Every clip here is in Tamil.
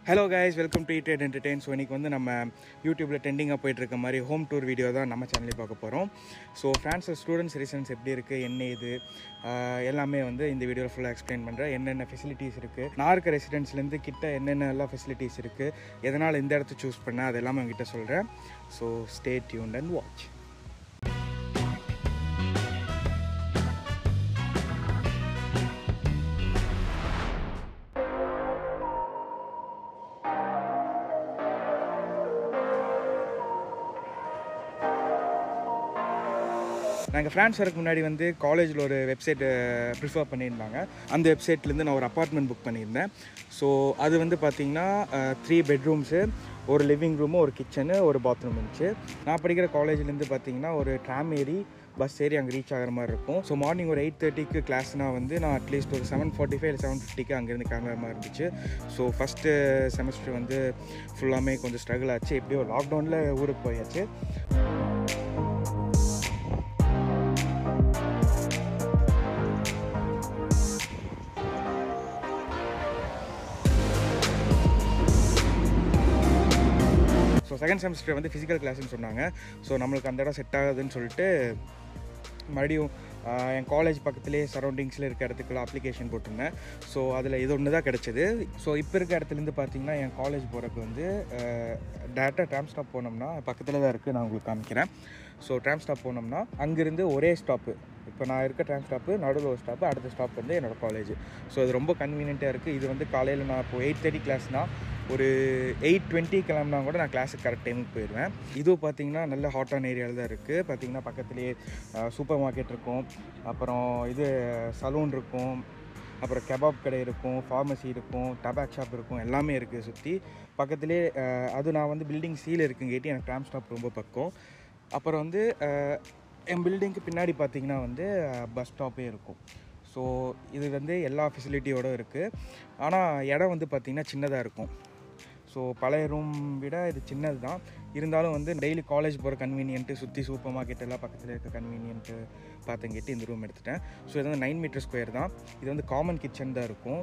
Hello guys, welcome to Eat and Entertain. So இன்னைக்கு வந்து நம்ம யூடியூப்ல ட்ரெண்டிங்காக போயிட்டு இருக்க மாதிரி ஹோம் டூர் வீடியோ தான் நம்ம சேனலில் பார்க்க போகிறோம். ஸோ ஃப்ரான்ஸில் ஸ்டூடெண்ட்ஸ் ரெசிடென்ஸ் எப்படி இருக்குது, என்ன இது எல்லாமே வந்து இந்த வீடியோவில் ஃபுல்லாக எக்ஸ்பிளைன் பண்ணுறேன். என்னென்ன ஃபெசிலிட்டிஸ் இருக்குது, நான் இருக்க ரெசிடென்ஸ்லேருந்து கிட்ட என்னென்ன எல்லாம் ஃபெசிலிட்டிஸ் இருக்குது, எதனால் இந்த இடத்த சூஸ் பண்ணேன், அது எல்லாமே உங்ககிட்ட சொல்கிறேன். So stay tuned and watch. நாங்கள் ஃப்ரான்ஸ் வரக்கு முன்னாடி வந்து காலேஜில் ஒரு வெப்சைட் ப்ரிஃபர் பண்ணியிருந்தாங்க. அந்த வெப்சைட்லேருந்து நான் ஒரு அப்பார்ட்மெண்ட் புக் பண்ணியிருந்தேன். ஸோ அது வந்து பார்த்திங்கன்னா 3 பெட்ரூம்ஸு, ஒரு லிவிங் ரூமு, ஒரு கிச்சனு, ஒரு பாத்ரூம் இருந்துச்சு. நான் படிக்கிற காலேஜ்லேருந்து பார்த்திங்கன்னா ஒரு ட்ராம் ஏறி பஸ் ஏறி அங்கே ரீச் ஆகிற மாதிரி இருக்கும். ஸோ மார்னிங் ஒரு 8:30க்கு கிளாஸ்னால் வந்து நான் அட்லீஸ்ட் ஒரு 7:45 இல்லை 7:50க்கு அங்கேருந்து கிளம்புற மாதிரி இருந்துச்சு. ஸோ ஃபஸ்ட்டு செமஸ்டர் வந்து ஃபுல்லாமே கொஞ்சம் ஸ்ட்ரகிள் ஆச்சு. எப்படியோ லாக்டவுனில் ஊருக்கு போயாச்சு. ஸோ செகண்ட் செமஸ்டர் வந்து ஃபிசிக்கல் கிளாஸ்ன்னு சொன்னாங்க. ஸோ நம்மளுக்கு அந்த இடம் செட் ஆகுதுன்னு சொல்லிட்டு மறுபடியும் என் காலேஜ் பக்கத்துலேயே சரௌண்டிங்ஸில் இருக்க இடத்துக்குள்ள அப்ளிகேஷன் போட்டிருந்தேன். ஸோ அதில் இது ஒன்று தான் கிடச்சிது. ஸோ இப்போ இருக்க இடத்துலேருந்து பார்த்திங்கன்னா என் காலேஜ் போகிறதுக்கு வந்து டேரெக்டாக ட்ராம் ஸ்டாப் போனோம்னா பக்கத்தில் தான் இருக்குது, நான் உங்களுக்கு காமிக்கிறேன். ஸோ ட்ராம் ஸ்டாப் போனோம்னா அங்கேருந்து ஒரே ஸ்டாப்பு, இப்போ நான் இருக்க ட்ராம் ஸ்டாப்பு, நடுவில் ஒரு ஸ்டாப்பு, அடுத்த ஸ்டாப் வந்து என்னோடய காலேஜ். ஸோ இது ரொம்ப கன்வீனியண்ட்டாக இருக்குது. இது வந்து காலையில் நான் இப்போ 8:30 கிளாஸ்னால் ஒரு 8:20 கிளம்புனா கூட நான் கிளாஸுக்கு கரெக்ட் டைமுக்கு போயிடுவேன். இதுவும் பார்த்திங்கன்னா நல்ல ஹாட்டான ஏரியாவில் தான் இருக்குது. பார்த்திங்கன்னா பக்கத்துலேயே சூப்பர் மார்க்கெட் இருக்கும், அப்புறம் இது சலூன் இருக்கும், அப்புறம் கெபாப் கடை இருக்கும், ஃபார்மசி இருக்கும், டபாக் ஷாப் இருக்கும், எல்லாமே இருக்குது சுற்றி பக்கத்துலேயே. அது நான் வந்து பில்டிங் சீல் இருக்குங்கேட்டி எனக்கு ட்ராம் ஸ்டாப் ரொம்ப பக்கம். அப்புறம் வந்து என் பில்டிங்க்கு பின்னாடி பார்த்திங்கன்னா வந்து பஸ் ஸ்டாப்பே இருக்கும். ஸோ இது வந்து எல்லா ஃபெசிலிட்டியோடு இருக்குது. ஆனால் இடம் வந்து பார்த்திங்கன்னா சின்னதாக இருக்கும். ஸோ பழைய ரூம் விட இது சின்னது தான். இருந்தாலும் வந்து டெய்லி காலேஜ் போகிற கன்வீனியன்ட்டு, சுற்றி சூப்பர் மார்க்கெட் எல்லாம் பக்கத்தில் இருக்க கன்வீனியன்ட்டு பார்த்துங்கிட்டு இந்த ரூம் எடுத்துட்டேன். ஸோ இது வந்து 9 மீட்டர் ஸ்கொயர் தான். இது வந்து காமன் கிச்சன் தான் இருக்கும்.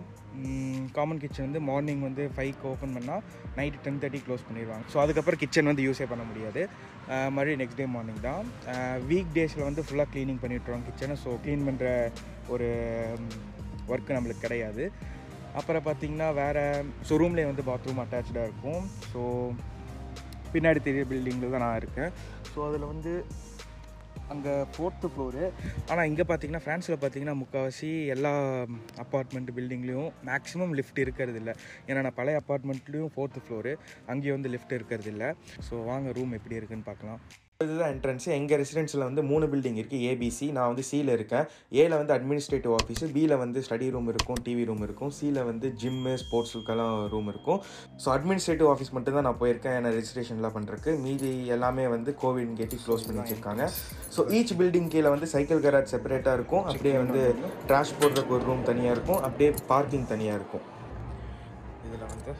காமன் கிச்சன் வந்து மார்னிங் வந்து 5க்கு ஓப்பன் பண்ணால் நைட்டு 10:30 க்ளோஸ் பண்ணிடுவாங்க. ஸோ அதுக்கப்புறம் கிச்சன் வந்து யூஸே பண்ண முடியாது. மறுபடியும் நெக்ஸ்ட் டே மார்னிங் தான். வீக் டேஸில் வந்து ஃபுல்லாக க்ளீனிங் பண்ணிவிட்ருவாங்க கிச்சனை. ஸோ க்ளீன் பண்ணுற ஒரு ஒர்க்கு நம்மளுக்கு கிடையாது. அப்புறம் பார்த்திங்கன்னா வேறு ரூம்லேயே வந்து பாத்ரூம் அட்டாச்சாக இருக்கும். ஸோ பின்னாடி தெரிய பில்டிங்கில் தான் நான் இருக்கேன். ஸோ அதில் வந்து அங்கே 4th ஃப்ளோரு. ஆனால் இங்கே பார்த்திங்கன்னா ஃப்ரான்ஸில் பார்த்திங்கன்னா முக்கால்வாசி எல்லா அப்பார்ட்மெண்ட் பில்டிங்லேயும் மேக்ஸிமம் லிஃப்ட் இருக்கிறது இல்லை. ஏன்னா நான் பழைய அப்பார்ட்மெண்ட்லேயும் 4th ஃப்ளோரு, அங்கேயும் வந்து லிஃப்ட் இருக்கிறது இல்லை. ஸோ வாங்க ரூம் எப்படி இருக்குதுன்னு பார்க்கலாம். இதுதான் என்ட்ரன்ஸு. எங்கள் ரெசிடென்ஸில் வந்து 3 பில்டிங் இருக்குது, ஏபிசி. நான் வந்து சியில் இருக்கேன். ஏல வந்து அட்மினிஸ்ட்ரேட்டிவ் ஆஃபீஸு, பியில் வந்து ஸ்டடி ரூம் இருக்கும், டிவி ரூம் இருக்கும், சியில் வந்து ஜிம்மு, ஸ்போர்ட்ஸுக்கெல்லாம் ரூம் இருக்கும். ஸோ அட்மினிஸ்ட்ரேட்டிவ் ஆஃபீஸ் மட்டும் தான் நான் போயிருக்கேன் என்ன ரெஜிஸ்ட்ரேஷன்லாம் பண்ணுறதுக்கு. மீதி எல்லாமே வந்து கோவிட் கேட்டி க்ளோஸ் பண்ணி வச்சுருக்காங்க. ஸோ ஈச் பில்டிங் கீழே வந்து சைக்கிள் கராஜ் செப்பரேட்டாக இருக்கும். அப்படியே வந்து ட்ராஷ் போடுறதுக்கு ஒரு ரூம் தனியாக இருக்கும், அப்படியே பார்க்கிங் தனியாக இருக்கும். இதில் வந்து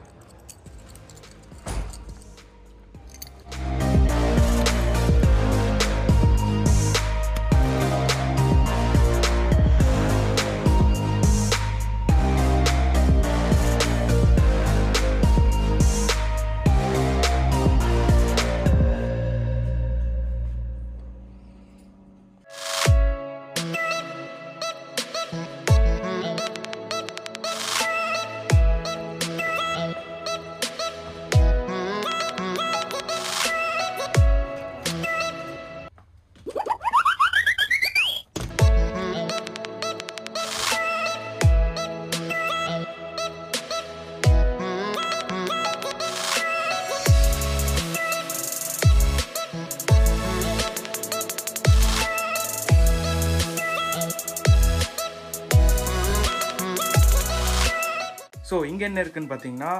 ஸோ இங்கே என்ன இருக்குதுன்னு பார்த்தீங்கன்னா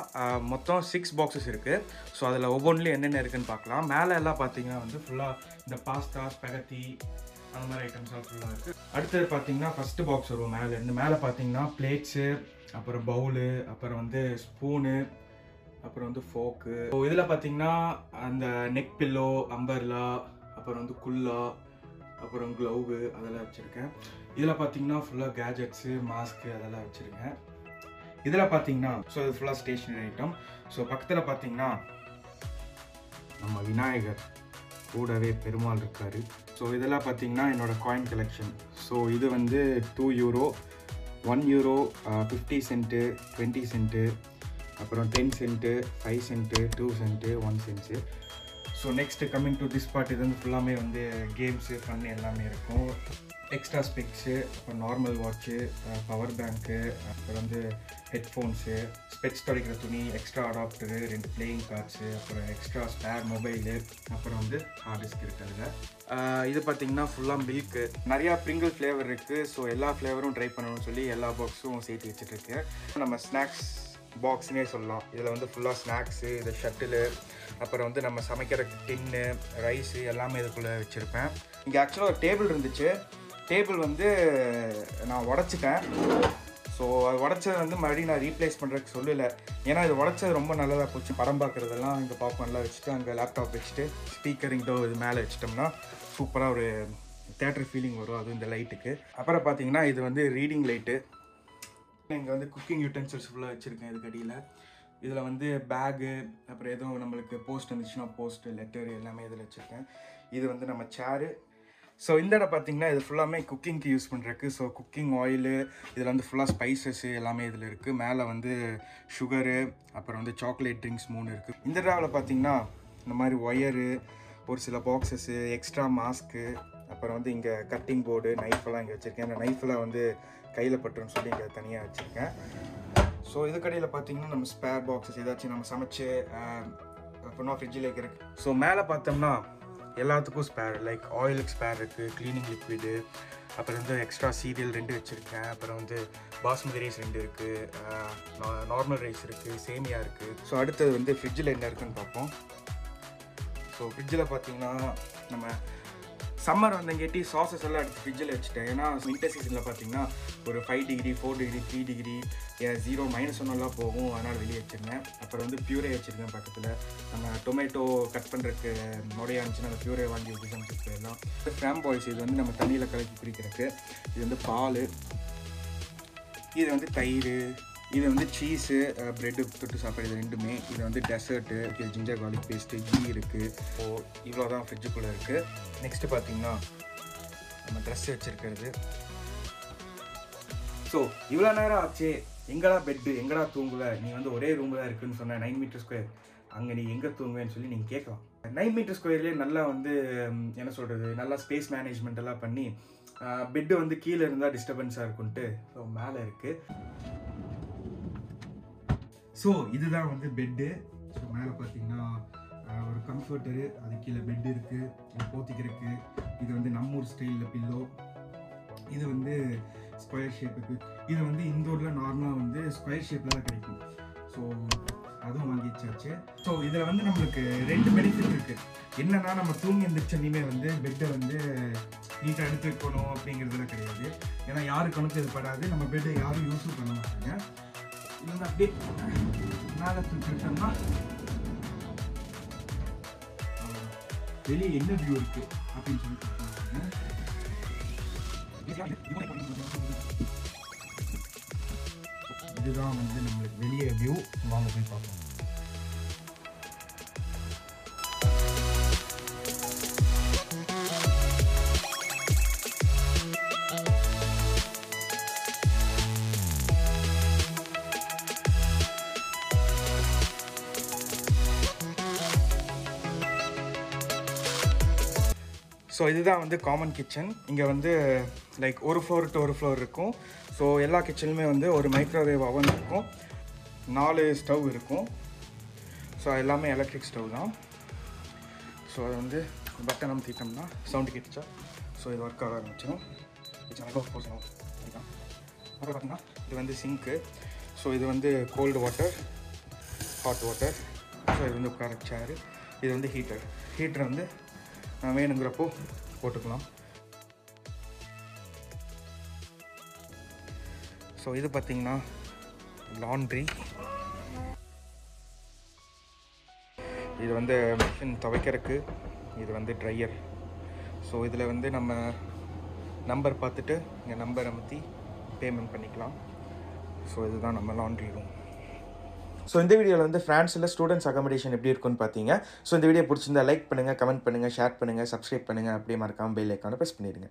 மொத்தம் 6 பாக்ஸஸ் இருக்குது. ஸோ அதில் ஒவ்வொன்றிலையும் என்னென்ன இருக்குதுன்னு பார்க்கலாம். மேலே எல்லாம் பார்த்தீங்கன்னா வந்து ஃபுல்லாக இந்த பாஸ்தா, ஸ்பெகத்தி அந்த மாதிரி ஐட்டம்ஸ்லாம் ஃபுல்லாக இருக்குது. அடுத்தது பார்த்தீங்கன்னா ஃபஸ்ட்டு பாக்ஸ் வரும் மேலேருந்து. மேலே பார்த்தீங்கன்னா பிளேட்ஸு, அப்புறம் பவுலு, அப்புறம் வந்து ஸ்பூனு, அப்புறம் வந்து ஃபோக்கு. ஸோ இதில் பார்த்தீங்கன்னா அந்த நெக் பில்லோ, அம்பர்லா, அப்புறம் வந்து குல்லா, அப்புறம் க்ளவு அதெல்லாம் வச்சுருக்கேன். இதில் பார்த்தீங்கன்னா ஃபுல்லாக கேஜெட்ஸு, மாஸ்க்கு அதெல்லாம் வச்சுருக்கேன். இதில் பார்த்தீங்கன்னா ஸோ இது ஃபுல்லாக ஸ்டேஷ்னரி ஐட்டம். ஸோ பக்கத்தில் பார்த்தீங்கன்னா நம்ம விநாயகர் கூடவே பெருமாள் இருக்கார். ஸோ இதெல்லாம் பார்த்தீங்கன்னா என்னோடய காயின் கலெக்ஷன். ஸோ இது வந்து €2, €1, 50 சென்ட்டு, 20 சென்ட்டு, அப்புறம் 10 cent, 5 cent, 2 cent, 1 cents. So next coming to this part, இது வந்து ஃபுல்லாமே வந்து கேம்ஸு ஃபன் எல்லாமே இருக்கும். எக்ஸ்ட்ரா ஸ்பெக்ஸு, அப்புறம் நார்மல் வாட்ச்சு, பவர் பேங்க்கு, அப்புறம் வந்து ஹெட்ஃபோன்ஸு, ஸ்பெக்ஸ் துடைக்கிற துணி, எக்ஸ்ட்ரா அடாப்டரு, 2 பிளேயிங் கார்ட்ஸு, அப்புறம் எக்ஸ்ட்ரா ஸ்பேர் மொபைலு, அப்புறம் வந்து ஹார்ட் டிஸ்க் இருக்கிறதுல. இது பார்த்திங்கன்னா ஃபுல்லாக மில்க்கு. நிறையா ப்ரிங்கிள் ஃப்ளேவர் இருக்குது. ஸோ எல்லா ஃப்ளேவரும் ட்ரை பண்ணணும்னு சொல்லி எல்லா பாக்ஸும் சேர்த்து வச்சுட்ருக்கேன். நம்ம ஸ்நாக்ஸ் பாக்ஸ்னே சொல்லலாம். இதில் வந்து ஃபுல்லாக ஸ்நாக்ஸு, இது ஷட்டிலு, அப்புறம் வந்து நம்ம சமைக்கிற டின்னு, ரைஸு எல்லாமே இதுக்குள்ளே வச்சுருப்பேன். இங்கே ஆக்சுவலாக ஒரு டேபிள் இருந்துச்சு. டேபிள் வந்து நான் உடச்சிட்டேன். ஸோ அது உடச்சது வந்து மறுபடியும் நான் ரீப்ளேஸ் பண்ணுறதுக்கு சொல்லலை. ஏன்னா இது உடச்சது ரொம்ப நல்லதாக போச்சு. படம் பார்க்குறதெல்லாம் இங்கே பாப்கார்ன்லாம் வச்சுட்டு அங்கே லேப்டாப் வச்சுட்டு ஸ்பீக்கர் இங்கே இது மேலே வச்சிட்டோம்னா சூப்பராக ஒரு தேட்டர் ஃபீலிங் வரும். அதுவும் இந்த லைட்டுக்கு. அப்புறம் பார்த்தீங்கன்னா இது வந்து ரீடிங் லைட்டு. இங்கே வந்து குக்கிங் யூட்டென்சில்ஸ் ஃபுல்லாக வச்சுருக்கேன் இதுக்கு அடியில். இதில் வந்து பேகு, அப்புறம் எதுவும் நம்மளுக்கு போஸ்ட் வந்துச்சுன்னா போஸ்ட்டு, லெட்டரு எல்லாமே இதில் வச்சுருக்கேன். இது வந்து நம்ம சேரு. ஸோ இந்த இடம் பார்த்தீங்கன்னா இது ஃபுல்லாமே குக்கிங்க்கு யூஸ் பண்ணுறதுக்கு. ஸோ குக்கிங் ஆயிலு, இதில் வந்து ஃபுல்லாக ஸ்பைசஸ்ஸு எல்லாமே இதில் இருக்குது. மேலே வந்து சுகரு, அப்புறம் வந்து சாக்லேட் ட்ரிங்க்ஸ் 3 இருக்குது. இந்த இடத்துல பார்த்தீங்கன்னா இந்த மாதிரி ஒயரு, ஒரு சில பாக்ஸஸ்ஸு, எக்ஸ்ட்ரா மாஸ்க்கு, அப்புறம் வந்து இங்கே கட்டிங் போர்டு, நைஃபெல்லாம் இங்கே வச்சுருக்கேன். இந்த நைஃபெல்லாம் வந்து கையில் பட்டுருன்னு சொல்லி இங்கே தனியாக வச்சுருக்கேன். ஸோ இதுக்கடையில் பார்த்தீங்கன்னா நம்ம ஸ்பேர் பாக்ஸஸ் ஏதாச்சும் நம்ம சமைச்சு அப்புறம் ஃப்ரிட்ஜில் வைக்கிறேன். ஸோ மேலே பார்த்தோம்னா எல்லாத்துக்கும் ஸ்பேர், லைக் ஆயிலுக்கு ஸ்பேர் இருக்குது, க்ளீனிங் லிக்விடு, அப்புறம் வந்து எக்ஸ்ட்ரா சீரியல் 2 வச்சுருக்கேன். அப்புறம் வந்து பாஸ்மதி ரைஸ் 2 இருக்குது, நார்மல் ரைஸ் இருக்குது, சேமியா இருக்குது. ஸோ அடுத்தது வந்து ஃப்ரிட்ஜில் என்ன இருக்குதுன்னு பார்ப்போம். ஸோ ஃப்ரிட்ஜில் பார்த்தீங்கன்னா நம்ம சம்மர் வந்தங்காட்டி சாசஸ் எல்லாம் எடுத்து ஃப்ரிட்ஜில் வச்சுட்டேன். ஏன்னா வின்டர் சீசனில் பார்த்தீங்கன்னா ஒரு 5 டிகிரி, 4 டிகிரி, 3 டிகிரி, 0 -1 போகும். அதனால் வெளியே வச்சுருந்தேன். அப்புறம் வந்து பியூரே வச்சுருக்கேன் பக்கத்தில். நம்ம டொமேட்டோ கட் பண்ணுறதுக்கு முறையாக இருந்துச்சுன்னா அந்த பியூரே வாங்கி வச்சு சமைச்சிட்டு போயிடலாம். ஃப்ராம்பாய்ஸ், இது வந்து நம்ம தண்ணியில் கலக்கி குடிக்கிறதுக்கு. இது வந்து பால், இது வந்து தயிர், இது வந்து சீஸு, ப்ரெட்டு தொட்டு சாப்பிட்றது, இது 2மே. இது வந்து dessert, ginger garlic paste, ghee இருக்குது. ஸோ இவ்வளோ தான் ஃப்ரிட்ஜுக்குள்ளே இருக்குது. நெக்ஸ்ட்டு பார்த்தீங்கன்னா நம்ம ட்ரெஸ் வச்சுருக்கிறது. ஸோ இவ்வளோ நேரம் ஆச்சு, எங்கடா பெட்டு, எங்கடா தூங்குவ, நீ வந்து ஒரே ரூமில் தான் இருக்குதுன்னு சொன்ன 9 மீட்டர் ஸ்கொயர், அங்கே நீ எங்கே தூங்குவேன்னு சொல்லி நீங்கள் கேட்கலாம். 9 மீட்டர் ஸ்கொயர்லேயே நல்லா வந்து என்ன சொல்கிறது, நல்லா ஸ்பேஸ் மேனேஜ்மெண்ட் எல்லாம் பண்ணி பெட்டு வந்து கீழே இருந்தால் டிஸ்டர்பன்ஸாக இருக்குன்ட்டு ஸோ மேலே இருக்குது. ஸோ இதுதான் வந்து பெட்டு. ஸோ மேலே பார்த்தீங்கன்னா ஒரு கம்ஃபர்டரு, அது கீழே பெட் இருக்குது, இது போத்திக்கிறதுக்கு. இது வந்து நம்மூர் ஸ்டைலில் பில்லோ. இது வந்து ஸ்கொயர் ஷேப்புக்கு. இது வந்து இந்தூரில் நார்மலாக வந்து ஸ்கொயர் ஷேப்பில் தான் கிடைக்கும். ஸோ அதுவும் வாங்கி வச்சாச்சு. ஸோ இதில் வந்து நம்மளுக்கு 2 பெனிஃபிட் இருக்குது. என்னென்னா நம்ம தூங்கி எழுந்திரிச்சோன்னே வந்து பெட்டை வந்து நீட்டாக எடுத்து வைக்கணும் அப்படிங்கிறதுல கிடையாது. ஏன்னா யாருக்கு கணக்கு இது படாது, நம்ம பெட்டை யாரும் யூஸும் பண்ண மாட்டாங்க. இது வந்து அப்படியே மேலே தூக்கிட்டோம்னா வெளியே என்ன வியூ இருக்குது அப்படின்னு சொல்லி பார்த்தாங்க. இதுதான் வந்து நம்மளுக்கு வெளியே வியூ. வாங்க போய் பார்ப்போம். ஸோ இதுதான் வந்து காமன் கிச்சன். இங்கே வந்து லைக் ஒரு ஃப்ளோர் டு ஒரு ஃப்ளோர் இருக்கும். ஸோ எல்லா கிச்சனுமே வந்து ஒரு மைக்ரோவேவ் அவன் இருக்கும், 4 ஸ்டவ் இருக்கும். ஸோ எல்லாமே எலக்ட்ரிக் ஸ்டவ் தான். ஸோ அது வந்து பட்டன் அமுத்திட்டோம்னா சவுண்டு கேட்டுச்சா, ஸோ இது ஒர்க் ஆக ஆரம்பிச்சிடும். போசணும் அதுதான். அப்புறம் பார்த்தீங்கன்னா இது வந்து சிங்க்கு. ஸோ இது வந்து cold water, hot water. So இது வந்து உட்கார சேரு. இது வந்து ஹீட்டர். ஹீட்டர் வந்து வேணுங்கிறப்போ போட்டுக்கலாம். ஸோ இது பார்த்திங்கன்னா லாண்ட்ரி. இது வந்து மிஷின் துவைக்கிறதுக்கு. இது வந்து ட்ரையர். ஸோ இதில் வந்து நம்ம நம்பர் பார்த்துட்டு இங்கே நம்பர் அமுத்தி பேமெண்ட் பண்ணிக்கலாம். ஸோ இதுதான் நம்ம லாண்ட்ரி ரூம். ஸோ இந்த வீடியோவில் வந்து ஃப்ரான்ஸில் ஸ்டூடெண்ட்ஸ் அகாமடேஷன் எப்படி இருக்குன்னு பார்த்தீங்க. ஸோ இந்த வீடியோ பிடிச்சிருந்தா லைக் பண்ணுங்கள், கமெண்ட் பண்ணுங்கள், ஷேர் பண்ணுங்கள், சப்ஸ்கிரைப் பண்ணுங்கள், அப்படியே மறக்காமல் பெல் ஐக்கானை ப்ரெஸ் பண்ணிடுங்க.